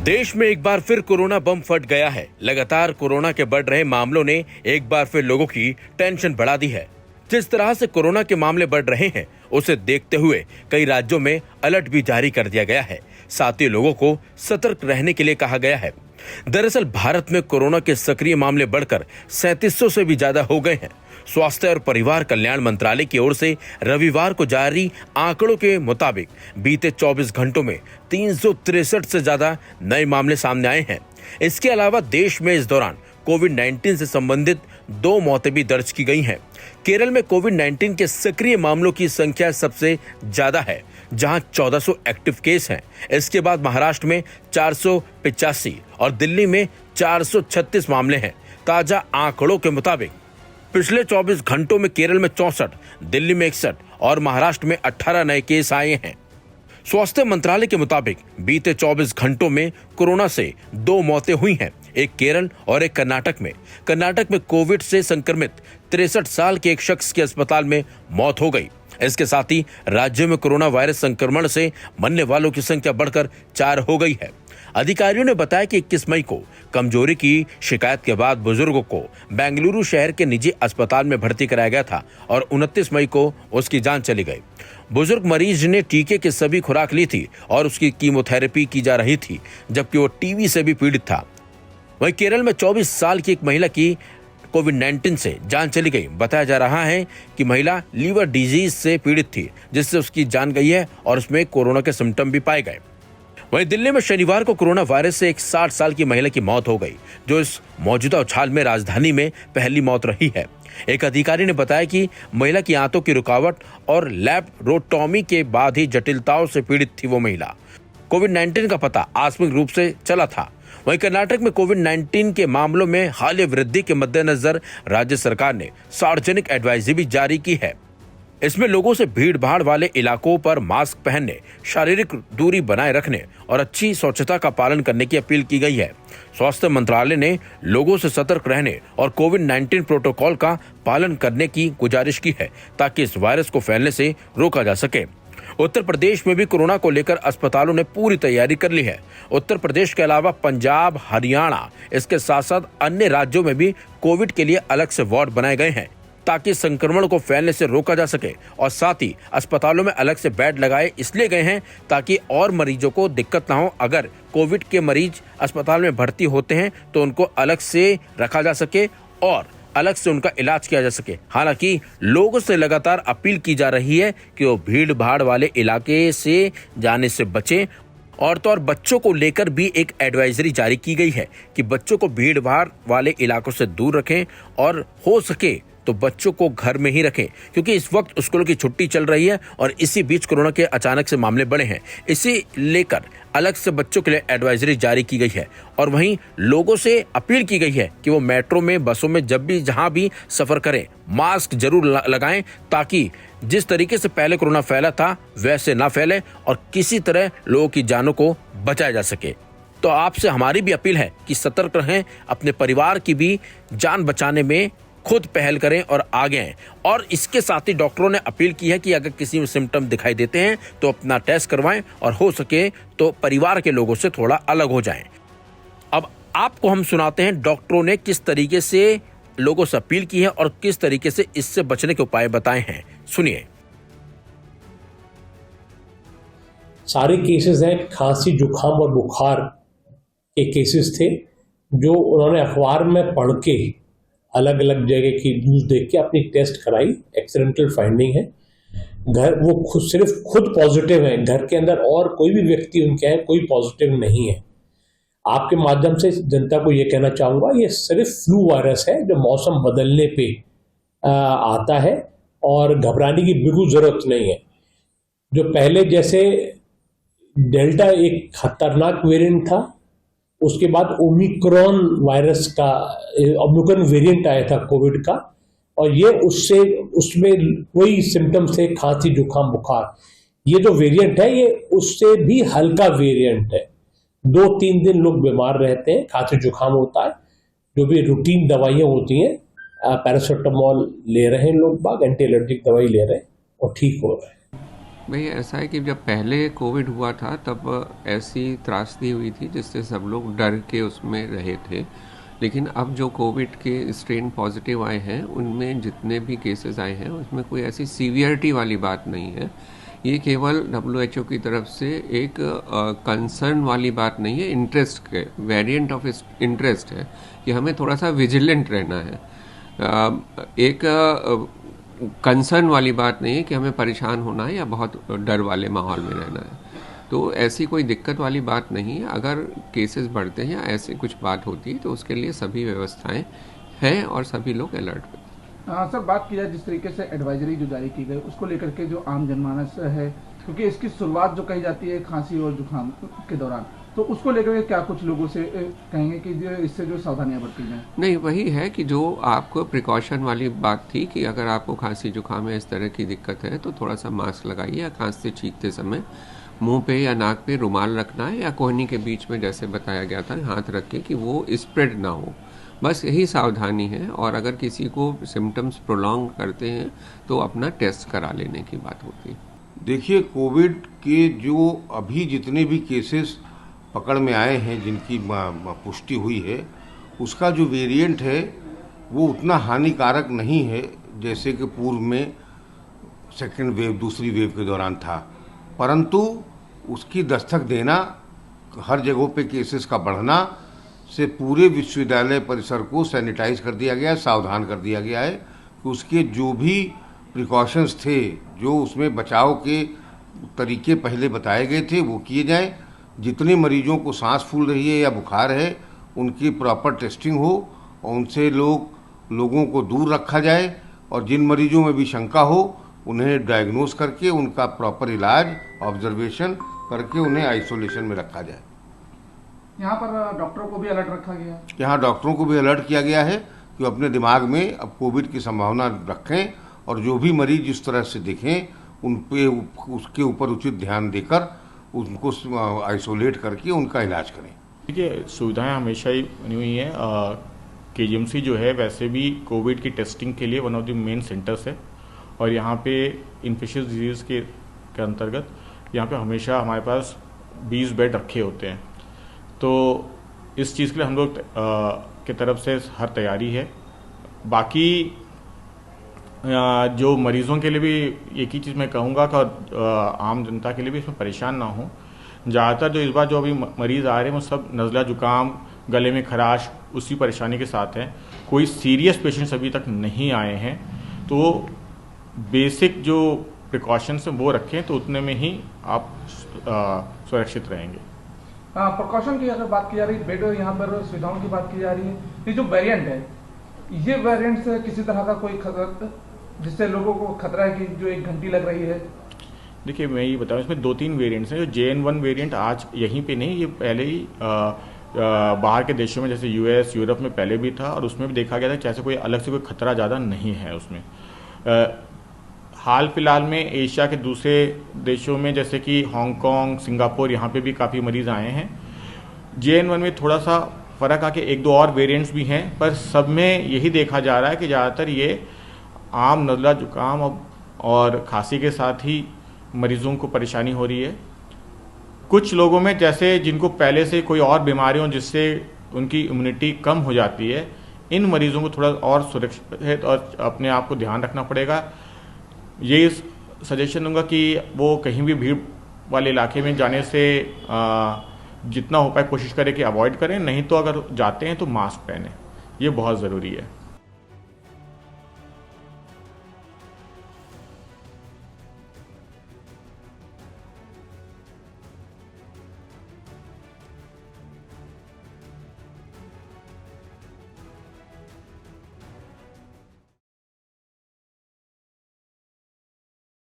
देश में एक बार फिर कोरोना बम फट गया है। लगातार कोरोना के बढ़ रहे मामलों ने एक बार फिर लोगों की टेंशन बढ़ा दी है। जिस तरह से कोरोना के मामले बढ़ रहे हैं, उसे देखते हुए कई राज्यों में अलर्ट भी जारी कर दिया गया है। साथ ही लोगों को सतर्क रहने के लिए कहा गया है। दरअसल भारत में कोरोना के सक्रिय मामले बढ़कर 3700 से भी ज्यादा हो गए हैं। स्वास्थ्य और परिवार कल्याण मंत्रालय की ओर से रविवार को जारी आंकड़ों के मुताबिक बीते 24 घंटों में 363 से ज्यादा नए मामले सामने आए हैं। इसके अलावा देश में इस दौरान कोविड-19 से संबंधित 2 मौतें भी दर्ज की गई हैं। केरल में कोविड-19 के सक्रिय मामलों की संख्या सबसे ज्यादा है, जहां 1400 एक्टिव केस हैं। इसके बाद महाराष्ट्र में 485 और दिल्ली में 436 मामले हैं। ताजा आंकड़ों के मुताबिक पिछले 24 घंटों में केरल में 64, दिल्ली में 61 और महाराष्ट्र में 18 नए केस आए हैं। स्वास्थ्य मंत्रालय के मुताबिक बीते 24 घंटों में कोरोना से 2 मौतें हुई हैं, एक केरल और एक कर्नाटक में। कर्नाटक में कोविड से संक्रमित 63 साल के एक शख्स की अस्पताल में मौत हो गई। इसके साथ ही राज्य में कोरोना वायरस संक्रमण से मरने वालों की संख्या बढ़कर 4 हो गई है। अधिकारियों ने बताया कि 21 मई को कमजोरी की शिकायत के बाद बुजुर्ग को बेंगलुरु शहर के निजी अस्पताल में भर्ती कराया गया था और 29 मई को उसकी जान चली गई। बुजुर्ग मरीज ने टीके की सभी खुराक ली थी और उसकी कीमोथेरेपी की जा रही थी, जबकि वो टीबी से भी पीड़ित था। वहीं केरल में 24 साल की एक महिला की कोविड-19 से जान चली गई। बताया जा रहा है कि महिला लीवर डिजीज से पीड़ित थी, जिससे उसकी जान गई है और उसमें कोरोना के सिम्टम भी पाए गए। वहीं दिल्ली में शनिवार को कोरोना वायरस से एक 60 साल की महिला की मौत हो गई, जो इस मौजूदा उछाल में राजधानी में पहली मौत रही है। एक अधिकारी ने बताया कि महिला की आंतों की रुकावट और लैप्रोटॉमी के बाद ही जटिलताओं से पीड़ित थी वो महिला। कोविड-19 का पता आकस्मिक रूप से चला था। वहीं कर्नाटक में कोविड-19 के मामलों में हालिया वृद्धि के मद्देनजर राज्य सरकार ने सार्वजनिक एडवाइजरी भी जारी की है। इसमें लोगों से भीड़ भाड़ वाले इलाकों पर मास्क पहनने, शारीरिक दूरी बनाए रखने और अच्छी स्वच्छता का पालन करने की अपील की गई है। स्वास्थ्य मंत्रालय ने लोगों से सतर्क रहने और कोविड-19 प्रोटोकॉल का पालन करने की गुजारिश की है, ताकि इस वायरस को फैलने से रोका जा सके। उत्तर प्रदेश में भी कोरोना को लेकर अस्पतालों ने पूरी तैयारी कर ली है। उत्तर प्रदेश के अलावा पंजाब, हरियाणा, इसके साथ साथ अन्य राज्यों में भी कोविड के लिए अलग से वार्ड बनाए गए हैं, ताकि संक्रमण को फैलने से रोका जा सके। और साथ ही अस्पतालों में अलग से बेड लगाए इसलिए गए हैं ताकि और मरीजों को दिक्कत ना हो। अगर कोविड के मरीज अस्पताल में भर्ती होते हैं तो उनको अलग से रखा जा सके और अलग से उनका इलाज किया जा सके। हालांकि लोगों से लगातार अपील की जा रही है कि वो भीड़ भाड़ वाले इलाके से जाने से बचें। और तो और बच्चों को लेकर भी एक एडवाइजरी जारी की गई है कि बच्चों को भीड़ भाड़ वाले इलाकों से दूर रखें और हो सके तो बच्चों को घर में ही रखें, क्योंकि इस वक्त स्कूलों की छुट्टी चल रही है और इसी बीच कोरोना के अचानक से मामले बढ़े हैं। इसी लेकर अलग से बच्चों के लिए एडवाइजरी जारी की गई है। और वहीं लोगों से अपील की गई है कि वो मेट्रो में, बसों में जब भी जहां भी सफर करें, मास्क जरूर लगाएं, ताकि जिस तरीके से पहले कोरोना फैला था वैसे ना फैले और किसी तरह लोगों की जानों को बचाया जा सके। तो आपसे हमारी भी अपील है कि सतर्क रहें, अपने परिवार की भी जान बचाने में खुद पहल करें और आगे आएं। और इसके साथ ही डॉक्टरों ने अपील की है कि अगर किसी में सिम्टम दिखाई देते हैं तो अपना टेस्ट करवाएं और हो सके तो परिवार के लोगों से थोड़ा अलग हो जाएं। अब आपको हम सुनाते हैं डॉक्टरों ने किस तरीके से लोगों से अपील की है और किस तरीके से इससे बचने के उपाय बताए हैं। सुनिए। सारे केसेस हैं खांसी, जुकाम और बुखार के केसेस थे, जो उन्होंने अखबार में पढ़ के अलग अलग जगह की न्यूज़ देख के अपनी टेस्ट कराई। एक्सीडेंटल फाइंडिंग है। घर वो सिर्फ खुद पॉजिटिव है, घर के अंदर और कोई भी व्यक्ति उनके हैं कोई पॉजिटिव नहीं है। आपके माध्यम से जनता को ये कहना चाहूँगा, ये सिर्फ फ्लू वायरस है जो मौसम बदलने पे आता है और घबराने की बिल्कुल ज़रूरत नहीं है। जो पहले जैसे डेल्टा एक खतरनाक वेरिएंट था, उसके बाद ओमिक्रॉन वायरस का ओमिक्रॉन वेरिएंट आया था कोविड का, और ये उसमें कोई सिम्टम्स थे खांसी, जुकाम, बुखार। ये जो वेरिएंट है ये उससे भी हल्का वेरिएंट है। 2-3 दिन लोग बीमार रहते हैं, खांसी जुकाम होता है, जो भी रूटीन दवाइयाँ होती हैं, पैरासीटामोल ले रहे हैं लोग बाग, एंटी एलर्जिक दवाई ले रहे हैं और ठीक हो रहे हैं। भाई ऐसा है कि जब पहले कोविड हुआ था तब ऐसी त्रासदी हुई थी जिससे सब लोग डर के उसमें रहे थे। लेकिन अब जो कोविड के स्ट्रेन पॉजिटिव आए हैं उनमें जितने भी केसेस आए हैं उसमें कोई ऐसी सीवियरिटी वाली बात नहीं है। ये केवल WHO की तरफ से एक कंसर्न वाली बात नहीं है, इंटरेस्ट के वेरिएंट ऑफ इंटरेस्ट है कि हमें थोड़ा सा विजिलेंट रहना है। एक कंसर्न वाली बात नहीं है कि हमें परेशान होना है या बहुत डर वाले माहौल में रहना है। तो ऐसी कोई दिक्कत वाली बात नहीं है। अगर केसेस बढ़ते हैं या ऐसी कुछ बात होती है तो उसके लिए सभी व्यवस्थाएं हैं और सभी लोग अलर्ट पे। सर, बात की जाए जिस तरीके से एडवाइजरी जो जारी की गई उसको लेकर के जो आम जनमानस है, क्योंकि इसकी शुरुआत जो कही जाती है खांसी और जुकाम के दौरान, तो उसको लेकर के क्या कुछ लोगों से कहेंगे कि इससे जो सावधानियां बरती जाएं? नहीं, वही है कि जो आपको प्रिकॉशन वाली बात थी कि अगर आपको खांसी जुकाम है, इस तरह की दिक्कत है तो थोड़ा सा मास्क लगाइए या खांसते छींकते समय मुंह पे या नाक पे रुमाल रखना है या कोहनी के बीच में जैसे बताया गया था हाथ रख के कि वो स्प्रेड ना हो। बस यही सावधानी है। और अगर किसी को सिम्टम्स प्रोलॉन्ग करते हैं तो अपना टेस्ट करा लेने की बात होती है। देखिए, कोविड के जो अभी जितने भी केसेस पकड़ में आए हैं, जिनकी पुष्टि हुई है, उसका जो वेरिएंट है वो उतना हानिकारक नहीं है जैसे कि पूर्व में सेकेंड वेव, दूसरी वेव के दौरान था। परंतु उसकी दस्तक देना, हर जगहों पे केसेस का बढ़ना से पूरे विश्वविद्यालय परिसर को सैनिटाइज कर दिया गया है, सावधान कर दिया गया है कि उसके जो भी प्रिकॉशंस थे, जो उसमें बचाव के तरीके पहले बताए गए थे वो किए जाएं। जितने मरीजों को सांस फूल रही है या बुखार है उनकी प्रॉपर टेस्टिंग हो और उनसे लोगों को दूर रखा जाए, और जिन मरीजों में भी शंका हो उन्हें डायग्नोज करके उनका प्रॉपर इलाज, ऑब्जर्वेशन करके उन्हें आइसोलेशन में रखा जाए। यहाँ पर डॉक्टरों को भी अलर्ट रखा गया है। यहाँ डॉक्टरों को भी अलर्ट किया गया है कि अपने दिमाग में अब कोविड की संभावना रखें और जो भी मरीज इस तरह से दिखें उन पे उसके ऊपर उचित ध्यान देकर उनको आइसोलेट करके उनका इलाज करें। देखिए, सुविधाएं हमेशा ही बनी हुई हैं। KGMC जो है वैसे भी कोविड की टेस्टिंग के लिए one of the main centres है, और यहाँ पे इन्फेक्शियस डिजीज़ के अंतर्गत यहाँ पे हमेशा हमारे पास 20 बेड रखे होते हैं। तो इस चीज़ के लिए हम लोग की तरफ से हर तैयारी है। बाकी जो मरीज़ों के लिए भी एक ही चीज़ मैं कहूँगा कि आम जनता के लिए भी इसमें परेशान ना हो। ज़्यादातर जो इस बार जो अभी मरीज़ आ रहे हैं वो सब नज़ला जुकाम, गले में खराश, उसी परेशानी के साथ हैं। कोई सीरियस पेशेंट्स अभी तक नहीं आए हैं। तो बेसिक जो प्रिकॉशंस हैं वो रखें तो उतने में ही आप सुरक्षित रहेंगे। प्रिकॉशन की अगर बात की जा रही है, बेड यहाँ पर सुविधाओं की बात की जा रही है, ये जो वेरिएंट है, ये वेरिएंट से किसी तरह का कोई खतरा जिससे लोगों को खतरा है कि जो एक घंटी लग रही है? देखिए, मैं ये बताऊँ, इसमें 2-3 वेरिएंट्स हैं। जो JN1 वेरिएंट आज यहीं पे नहीं, ये पहले ही बाहर के देशों में जैसे US, यूरोप में पहले भी था और उसमें भी देखा गया था कि ऐसे कोई अलग से कोई खतरा ज़्यादा नहीं है उसमें। हाल फिलहाल में एशिया के दूसरे देशों में जैसे कि हांगकांग, सिंगापुर, यहाँ पे भी काफ़ी मरीज़ आए हैं। JN1 में थोड़ा सा फ़र्क आके 1-2 और वेरिएंट्स भी हैं, पर सब में यही देखा जा रहा है कि ज़्यादातर ये आम नज़ला जुकाम और खांसी के साथ ही मरीज़ों को परेशानी हो रही है। कुछ लोगों में जैसे जिनको पहले से कोई और बीमारी हो जिससे उनकी इम्यूनिटी कम हो जाती है, इन मरीज़ों को थोड़ा और सुरक्षित और अपने आप को ध्यान रखना पड़ेगा। ये सजेशन दूंगा कि वो कहीं भी भीड़ वाले इलाके में जाने से जितना हो पाए कोशिश करें कि अवॉइड करें, नहीं तो अगर जाते हैं तो मास्क पहने, ये बहुत ज़रूरी है।